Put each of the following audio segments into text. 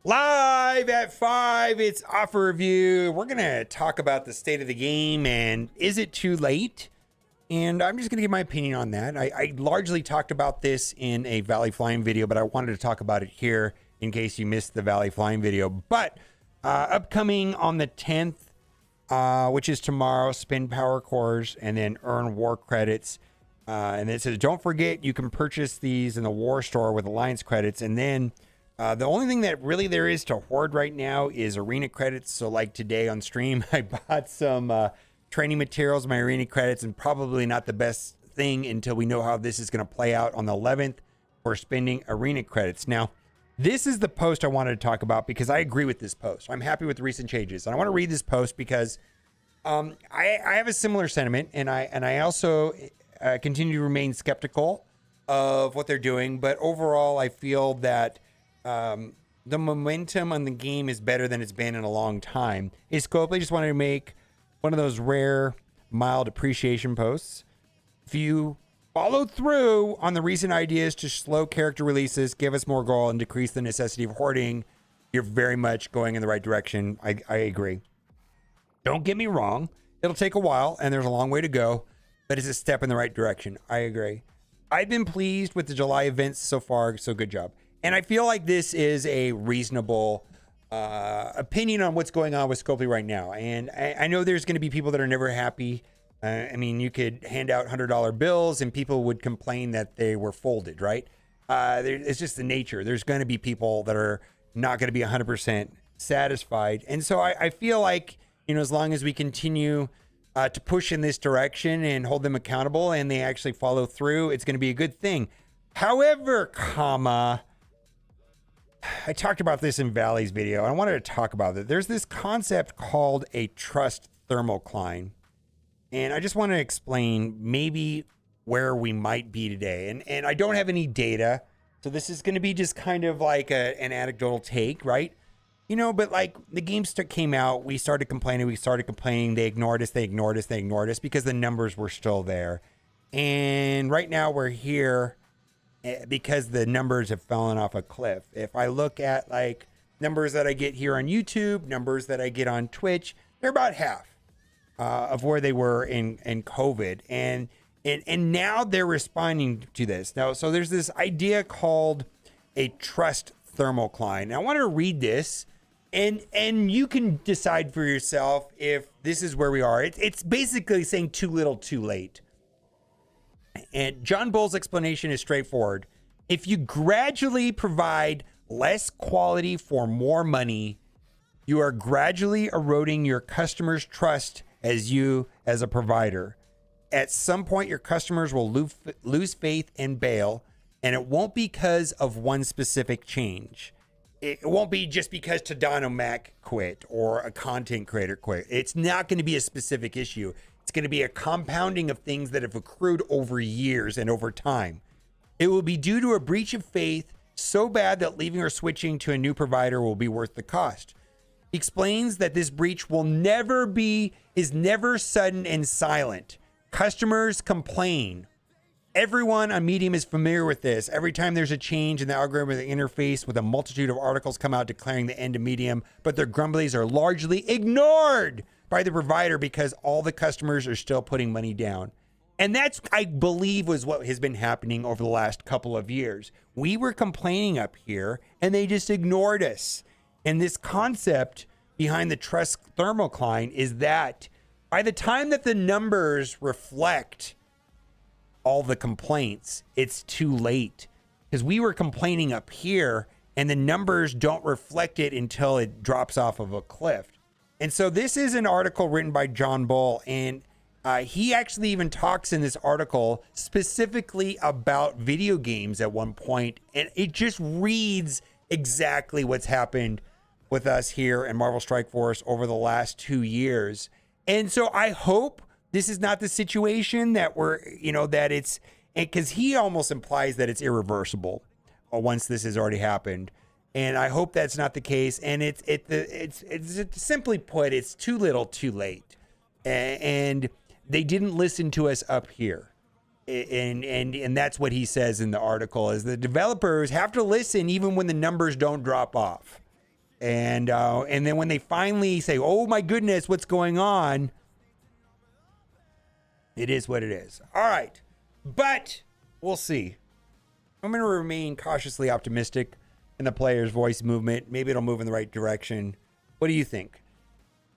Live at 5, it's offer review. We're going to talk about the state of the game and is it too late? And I'm just going to give my opinion on that. I largely talked about this in a Valley Flying video, but I wanted to talk about it here in case you missed the Valley Flying video. But upcoming on the 10th, which is tomorrow, spin power cores and then earn war credits. And it says, don't forget, you can purchase these in the war store with Alliance credits. And then the only thing that really there is to hoard right now is arena credits. So like today on stream, I bought some training materials, my arena credits, and probably not the best thing until we know how this is going to play out on the 11th for spending arena credits. Now, this is the post I wanted to talk about because I agree with this post. I'm happy with the recent changes. And I want to read this post because I have a similar sentiment, and I also continue to remain skeptical of what they're doing. But overall, I feel that the momentum on the game is better than it's been in a long time. Hey, Scope, I just wanted to make one of those rare, mild appreciation posts. If you follow through on the recent ideas to slow character releases, give us more gold, and decrease the necessity of hoarding, you're very much going in the right direction. I agree. Don't get me wrong. It'll take a while, and there's a long way to go, but it's a step in the right direction. I agree. I've been pleased with the July events so far, so good job. And I feel like this is a reasonable opinion on what's going on with Scopely right now. And I know there's going to be people that are never happy. I mean, you could hand out $100 bills and people would complain that they were folded, right? It's just the nature. There's going to be people that are not going to be 100% satisfied. And so I feel like, you know, as long as we continue to push in this direction and hold them accountable and they actually follow through, it's going to be a good thing. However, I talked about this in Valley's video. I wanted to talk about it. There's this concept called a trust thermocline. And I just want to explain maybe where we might be today. And I don't have any data. So this is going to be just kind of like an anecdotal take, right? You know, but like the game came out, we started complaining. They ignored us because the numbers were still there. And right now we're here because the numbers have fallen off a cliff. If I look at like numbers that I get here on YouTube, numbers that I get on Twitch, they're about half of where they were in COVID. And now they're responding to this. Now, so there's this idea called a trust thermocline. And I want to read this and you can decide for yourself if this is where we are. It's basically saying too little, too late. And John Bull's explanation is straightforward. If you gradually provide less quality for more money, you are gradually eroding your customers' trust as a provider. At some point, your customers will lose faith and bail, and it won't be because of one specific change. It won't be just because Tadano Mac quit or a content creator quit. It's not going to be a specific issue. It's going to be a compounding of things that have accrued over years and over time. It will be due to a breach of faith so bad that leaving or switching to a new provider will be worth the cost. He explains that this breach is never sudden and silent. Customers complain. Everyone on Medium is familiar with this. Every time there's a change in the algorithm or the interface, with a multitude of articles come out declaring the end of Medium, but their grumblies are largely ignored by the provider because all the customers are still putting money down. And that's, I believe, was what has been happening over the last couple of years. We were complaining up here and they just ignored us. And this concept behind the trust thermocline is that by the time that the numbers reflect all the complaints, it's too late. Because we were complaining up here and the numbers don't reflect it until it drops off of a cliff. And so this is an article written by John Bull, and he actually even talks in this article specifically about video games at one point, and it just reads exactly what's happened with us here in Marvel Strike Force over the last 2 years. And so I hope this is not the situation that that it's, because he almost implies that it's irreversible once this has already happened. And I hope that's not the case. And it's simply put, it's too little, too late. And they didn't listen to us up here. And that's what he says in the article, is the developers have to listen even when the numbers don't drop off. And then when they finally say, "Oh my goodness, what's going on?" It is what it is. All right, but we'll see. I'm going to remain cautiously optimistic in the player's voice movement. Maybe it'll move in the right direction. What do you think?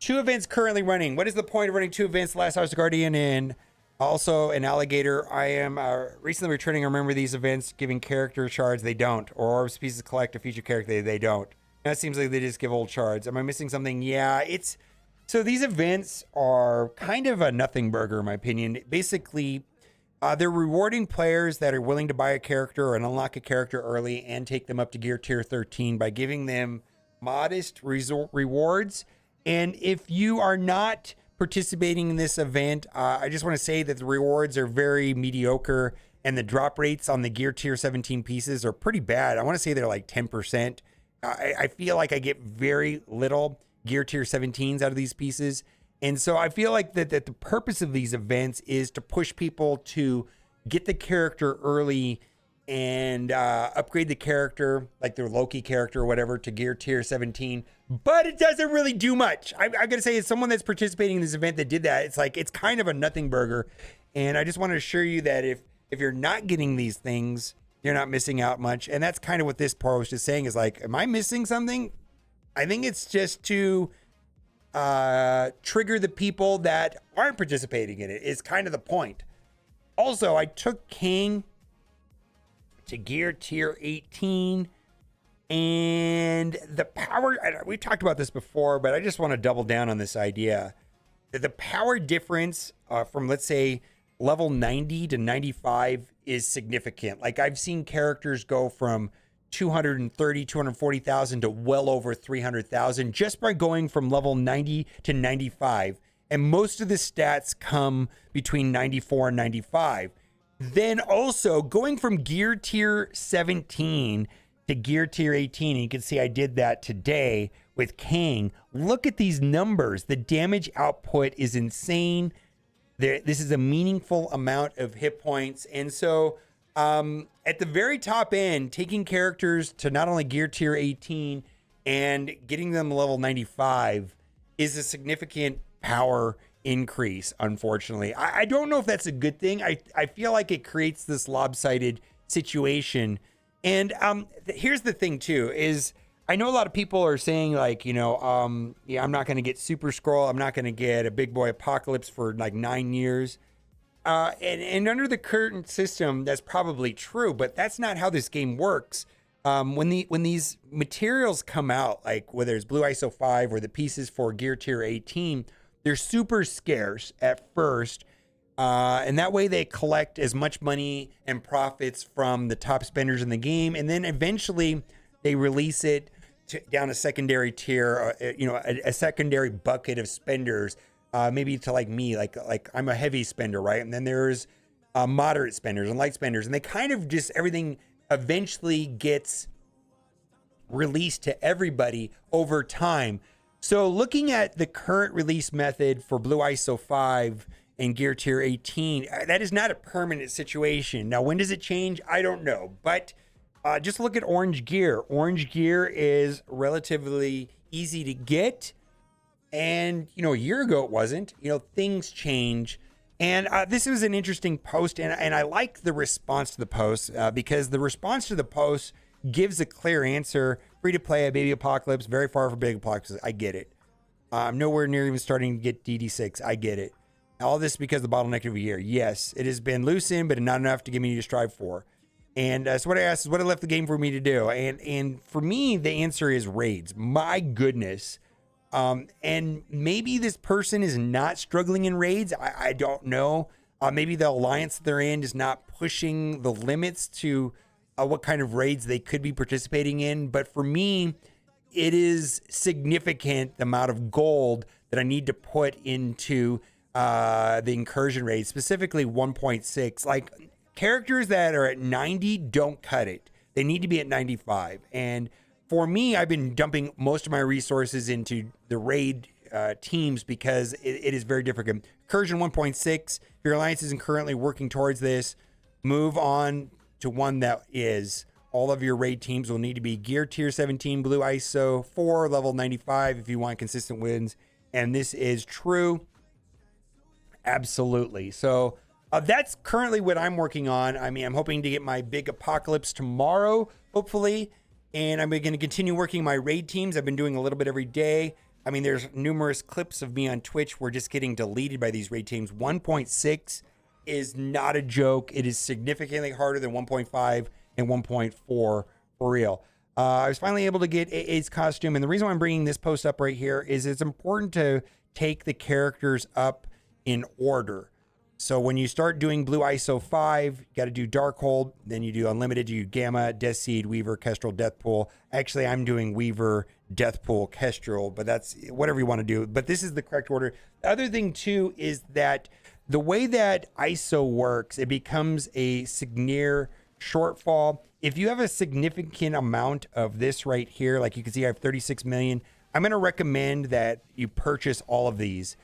2 events currently running. What is the point of running 2 events? Last House Guardian and also an Alligator. I am recently returning. I remember these events giving character shards. They don't. Or orbs, pieces collect a feature character. They don't. That seems like they just give old shards. Am I missing something? Yeah, it's... So these events are kind of a nothing burger, in my opinion. Basically, they're rewarding players that are willing to buy a character or unlock a character early and take them up to gear tier 13 by giving them modest rewards. And if you are not participating in this event, I just want to say that the rewards are very mediocre and the drop rates on the gear tier 17 pieces are pretty bad. I want to say they're like 10%. I feel like I get very little gear tier 17s out of these pieces. And so I feel like that the purpose of these events is to push people to get the character early and upgrade the character, like their Loki character or whatever, to gear tier 17. But it doesn't really do much. I got to say, as someone that's participating in this event that did that, it's kind of a nothing burger. And I just want to assure you that if you're not getting these things, you're not missing out much. And that's kind of what this post is saying is like, am I missing something? I think it's just to trigger the people that aren't participating in it is kind of the point. Also, I took King to gear tier 18 and the power, we talked about this before, but I just want to double down on this idea that the power difference from, let's say, level 90 to 95 is significant. Like I've seen characters go from 240,000 to well over 300,000 just by going from level 90 to 95. And most of the stats come between 94 and 95. Then also going from gear tier 17 to gear tier 18. And you can see I did that today with Kang. Look at these numbers. The damage output is insane. This is a meaningful amount of hit points. And so at the very top end, taking characters to not only gear tier 18 and getting them level 95 is a significant power increase, unfortunately. I don't know if that's a good thing. I feel like it creates this lopsided situation. And here's the thing too, is I know a lot of people are saying like, yeah, I'm not going to get Super Scroll. I'm not going to get a Big Boy Apocalypse for like 9 years. And under the current system, that's probably true, but that's not how this game works. When these materials come out, like whether it's Blue ISO 5 or the pieces for Gear Tier 18, they're super scarce at first. And that way they collect as much money and profits from the top spenders in the game. And then eventually they release it down a secondary tier, a secondary bucket of spenders. Maybe to like me, like I'm a heavy spender, right? And then there's moderate spenders and light spenders, and they kind of just everything eventually gets released to everybody over time. So looking at the current release method for Blue ISO 5 and Gear Tier 18, that is not a permanent situation. Now, when does it change? I don't know, but just look at Orange Gear. Orange Gear is relatively easy to get. And, a year ago it wasn't. Things change. And this was an interesting post. And I like the response to the post because the response to the post gives a clear answer. Free to play a Baby Apocalypse, very far from Big Apocalypse. I get it. I'm nowhere near even starting to get DD6. I get it. All this because of the bottleneck of a year. Yes, it has been loosened, but not enough to give me to strive for. And so what I asked is what it left the game for me to do. And for me, the answer is raids. My goodness. And maybe this person is not struggling in raids. I don't know. Maybe the alliance that they're in is not pushing the limits to what kind of raids they could be participating in. But for me, it is significant the amount of gold that I need to put into the incursion raids, specifically 1.6. Like characters that are at 90 don't cut it. They need to be at 95. And for me, I've been dumping most of my resources into the raid teams because it is very difficult. Incursion 1.6, if your alliance isn't currently working towards this, move on to one that is. all of your raid teams will need to be gear tier 17, blue ISO 4, level 95 if you want consistent wins. And this is true. Absolutely. So that's currently what I'm working on. I mean, I'm hoping to get my big apocalypse tomorrow, hopefully. And I'm going to continue working my raid teams. I've been doing a little bit every day. I mean, there's numerous clips of me on Twitch. We're just getting deleted by these raid teams. 1.6 is not a joke. It is significantly harder than 1.5 and 1.4 for real. I was finally able to get AA's costume. And the reason why I'm bringing this post up right here is it's important to take the characters up in order. So when you start doing blue ISO 5, you got to do Darkhold, then you do Unlimited, you do Gamma, Death Seed, Weaver, Kestrel, Deathpool. Actually, I'm doing Weaver, Deathpool, Kestrel, but that's whatever you want to do. But this is the correct order. The other thing too is that the way that ISO works, it becomes a Signir shortfall. If you have a significant amount of this right here, like you can see I have 36 million, I'm going to recommend that you purchase all of these.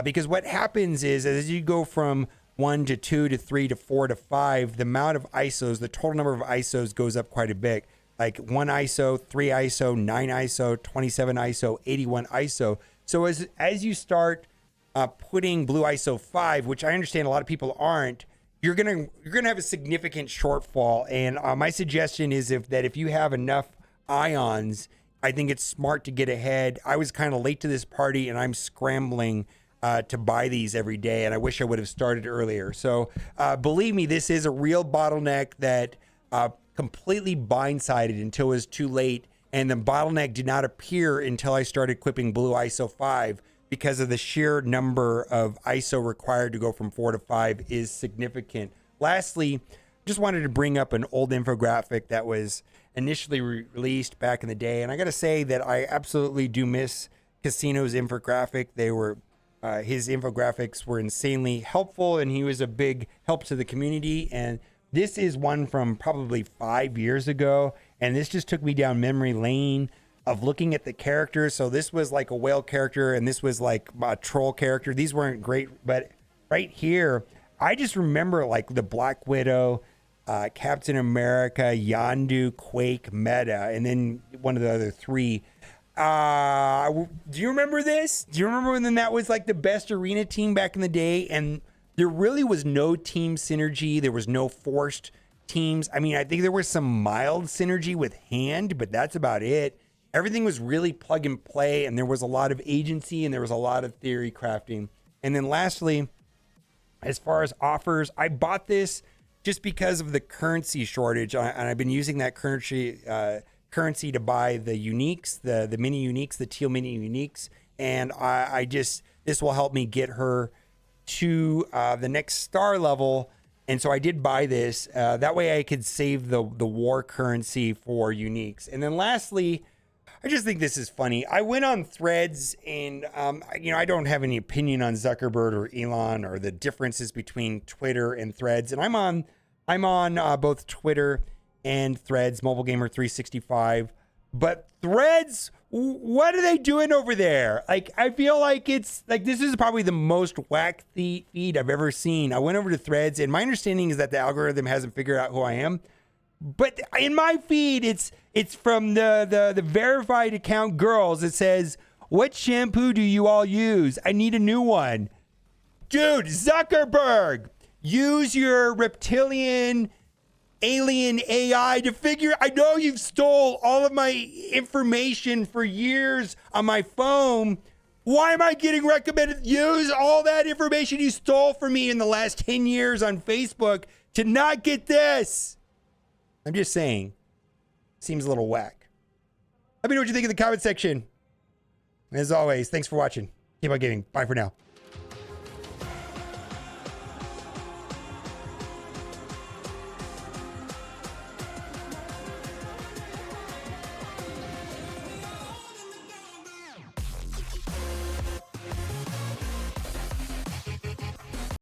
Because what happens is as you go from 1 to 2 to 3 to 4 to 5, the amount of ISOs, the total number of ISOs goes up quite a bit. Like 1 ISO, 3 ISO, 9 ISO, 27 ISO, 81 ISO. So as you start putting blue ISO 5, which I understand a lot of people aren't, you're gonna have a significant shortfall. And my suggestion is if you have enough ions, I think it's smart to get ahead. I was kind of late to this party, and I'm scrambling to buy these every day, and I wish I would have started earlier. So believe me, this is a real bottleneck that completely blindsided until it was too late, and the bottleneck did not appear until I started equipping blue ISO 5 because of the sheer number of ISO required to go from 4 to 5 is significant. Lastly, just wanted to bring up an old infographic that was initially released back in the day, and I got to say that I absolutely do miss Casino's infographic. They were his infographics were insanely helpful, and he was a big help to the community. And this is one from probably 5 years ago, and this just took me down memory lane of looking at the characters. So this was like a whale character, and this was like a troll character. These weren't great, but right here, I just remember like the Black Widow, Captain America, Yondu, Quake, Meta, and then one of the other three. Do you remember this? Do you remember when that was like the best arena team back in the day? And there really was no team synergy. There was no forced teams. I mean, I think there was some mild synergy with hand, but that's about it. Everything was really plug and play, and there was a lot of agency, and there was a lot of theory crafting. And then lastly, as far as offers, I bought this just because of the currency shortage, and I've been using that currency to buy the uniques, the mini uniques, the teal mini uniques, and this will help me get her to the next star level. And so I did buy this. That way I could save the war currency for uniques. And then lastly, I just think this is funny. I went on Threads, and I don't have any opinion on Zuckerberg or Elon or the differences between Twitter and Threads. And I'm on both Twitter and Threads, Mobile Gamer 365. But Threads, what are they doing over there? Like, I feel like it's like this is probably the most whack feed I've ever seen. I went over to Threads, and my understanding is that the algorithm hasn't figured out who I am. But in my feed, it's from the verified account girls. It says, "What shampoo do you all use? I need a new one." Dude, Zuckerberg, use your reptilian alien AI to figure. I know you've stole all of my information for years on my phone. Why am I getting recommended? Use all that information you stole from me in the last 10 years on Facebook to not get this. I'm just saying, seems a little whack. Let me know what you think in the comment section. As always, thanks for watching. Keep on gaming. Bye for now.